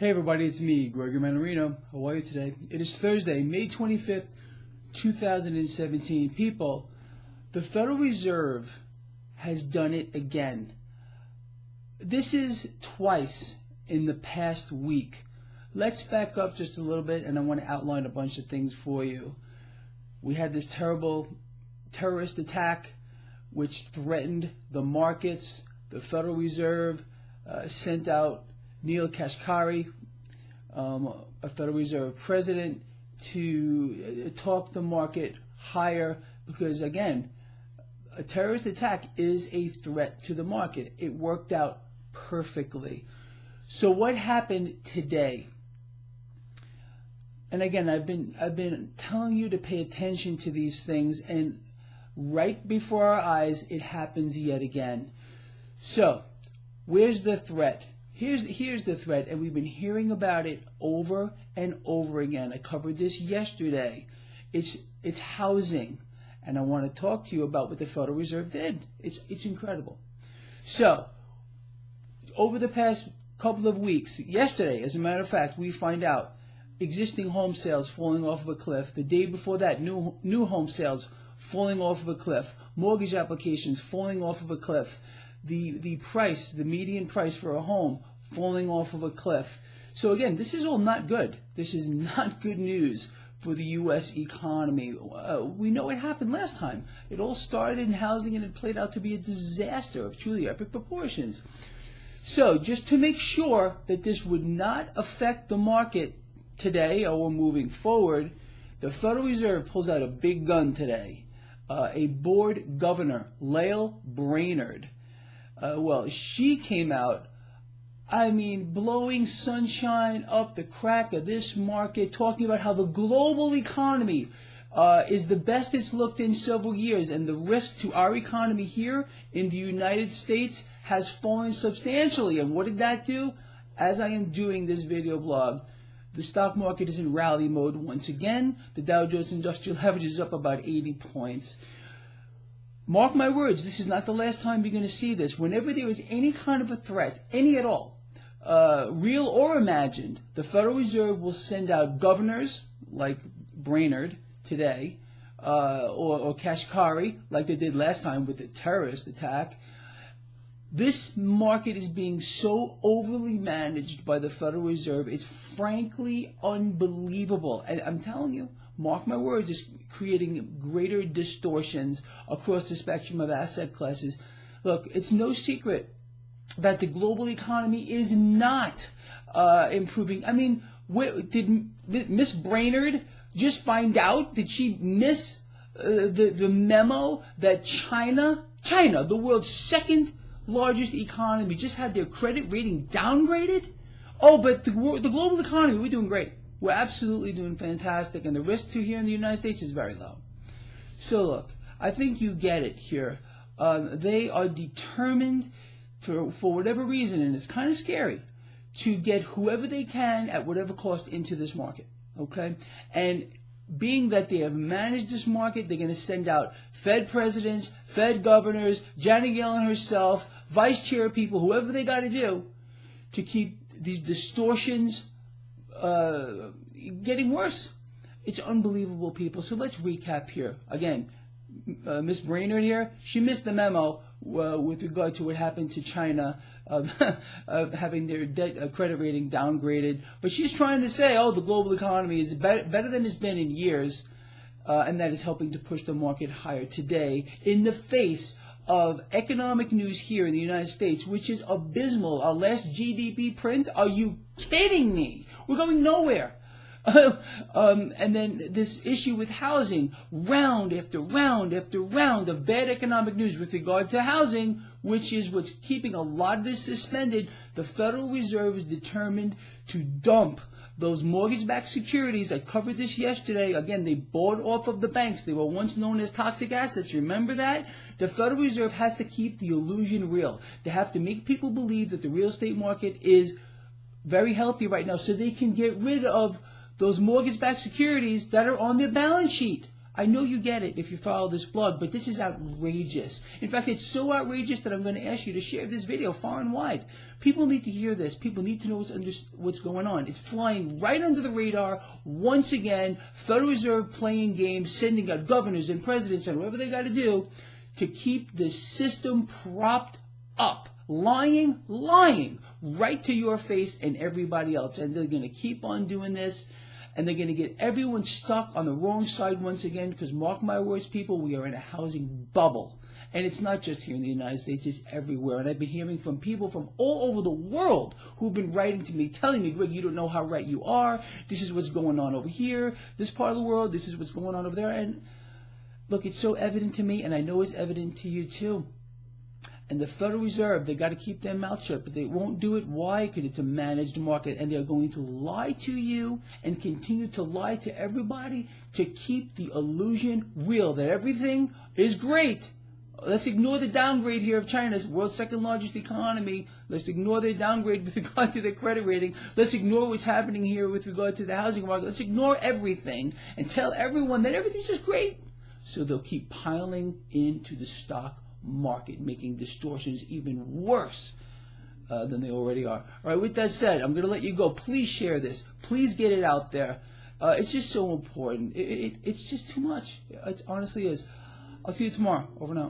Hey everybody, it's me, Gregory Mannarino. How are you today? It is Thursday, May 25th, 2017. People, the Federal Reserve has done it again. This is twice in the past week. Let's back up just a little bit and I want to outline a bunch of things for you. We had this terrible terrorist attack which threatened the markets. The Federal Reserve sent out Neil Kashkari, a Federal Reserve president, to talk the market higher because, again, a terrorist attack is a threat to the market. It worked out perfectly. So what happened today? And again, I've been telling you to pay attention to these things, and right before our eyes, it happens yet again. So, where's the threat? Here's the threat, and we've been hearing about it over and over again. I covered this yesterday. It's housing, and I want to talk to you about what the Federal Reserve did. It's incredible. So, over the past couple of weeks, yesterday, as a matter of fact, we find out existing home sales falling off of a cliff. The day before that, new home sales falling off of a cliff. Mortgage applications falling off of a cliff. The median price for a home falling off of a cliff. So again, this is all not good. This is not good news for the U.S. economy. We know what happened last time. It all started in housing and it played out to be a disaster of truly epic proportions. So just to make sure that this would not affect the market today or moving forward, the Federal Reserve pulls out a big gun today. A board governor, Lael Brainerd, she came out, blowing sunshine up the crack of this market, talking about how the global economy is the best it's looked in several years, and the risk to our economy here in the United States has fallen substantially. And what did that do? As I am doing this video blog, the stock market is in rally mode once again. The Dow Jones Industrial Average is up about 80 points. Mark my words, this is not the last time you're going to see this. Whenever there is any kind of a threat, any at all, real or imagined, the Federal Reserve will send out governors like Brainerd today, or Kashkari, like they did last time with the terrorist attack. This market is being so overly managed by the Federal Reserve, it's frankly unbelievable. And I'm telling you, mark my words, it's creating greater distortions across the spectrum of asset classes. Look, it's no secret that the global economy is not improving. Did Miss Brainerd just find out? Did she miss the memo that China, the world's second largest economy, just had their credit rating downgraded? Oh, but the global economy, we're doing great. We're absolutely doing fantastic, and the risk to here in the United States is very low. So look, I think you get it here. They are determined, for whatever reason, and it's kind of scary, to get whoever they can at whatever cost into this market. Okay? And being that they have managed this market, they're going to send out Fed presidents, Fed governors, Janet Yellen herself, vice chair people, whoever they got to do, to keep these distortions getting worse. It's unbelievable, people. So let's recap here. Again, Miss Brainerd here, she missed the memo with regard to what happened to China, having their credit rating downgraded. But she's trying to say, the global economy is better than it's been in years, and that is helping to push the market higher today in the face of economic news here in the United States, which is abysmal. Our last GDP print, are you kidding me? We're going nowhere. And then this issue with housing, round after round after round of bad economic news with regard to housing, which is what's keeping a lot of this suspended. The Federal Reserve is determined to dump those mortgage-backed securities. I covered this yesterday. Again, they bought off of the banks. They were once known as toxic assets. Remember that? The Federal Reserve has to keep the illusion real. They have to make people believe that the real estate market is very healthy right now so they can get rid of those mortgage-backed securities that are on their balance sheet. I know you get it if you follow this blog, but this is outrageous. In fact, it's so outrageous that I'm going to ask you to share this video far and wide. People need to hear this. People need to know what's going on. It's flying right under the radar. Once again, Federal Reserve playing games, sending out governors and presidents and whatever they got to do to keep the system propped up. Lying right to your face and everybody else. And they're going to keep on doing this. And they're going to get everyone stuck on the wrong side once again, because mark my words, people, we are in a housing bubble. And it's not just here in the United States, it's everywhere. And I've been hearing from people from all over the world who've been writing to me, telling me, Greg, you don't know how right you are. This is what's going on over here, this part of the world. This is what's going on over there. And look, it's so evident to me, and I know it's evident to you too. And the Federal Reserve, they got to keep their mouth shut, but they won't do it. Why? Because it's a managed market, and they're going to lie to you and continue to lie to everybody to keep the illusion real that everything is great. Let's ignore the downgrade here of China's world's second largest economy. Let's ignore their downgrade with regard to their credit rating. Let's ignore what's happening here with regard to the housing market. Let's ignore everything and tell everyone that everything's just great. So they'll keep piling into the stock market, making distortions even worse than they already are. All right, with that said, I'm going to let you go. Please share this. Please get it out there. It's just so important. It's just too much. It honestly is. I'll see you tomorrow. Over and out.